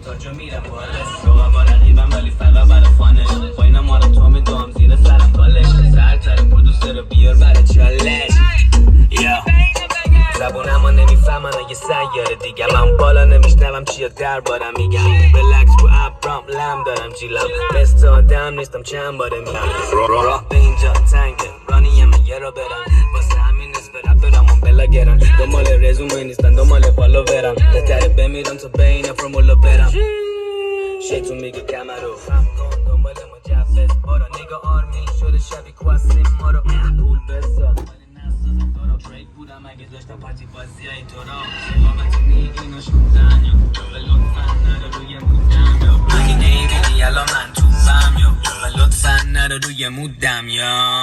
تا جا میرم بالا رقا با رقیبم ولی فقط برای فانه با اینا ماراتون دوام زیر سرم کالش سرتر پرودوسر رو بیار برای چالش زبونم ها نمیفهمن اگه سیاره دیگه من بالا نمیشنوم چیا دربارم میگم بلکس رو ابرام لم دارم جیلم بست آدم نیستم چند باره میگم راه به اینجا تنگه رانیم یه را برم واسه همین نصف رپرامون بلا گرن دنبال رزومه نیستن دنبال فالو برم بهتره بمیرم تا بین فرمولو برم شیطون میگه کمرو خم کن دنبال مجفز بارا نگاه آرمین شده شبی کواسیم ما رو پول بساد بریک بودم اگه داشتم پارتی بازی های تو را شبابتی نیگینو شوندن یا و لطفا نره روی مودم یا مگه نیبینی الان من توفم یا و لطفا نره روی مودم یا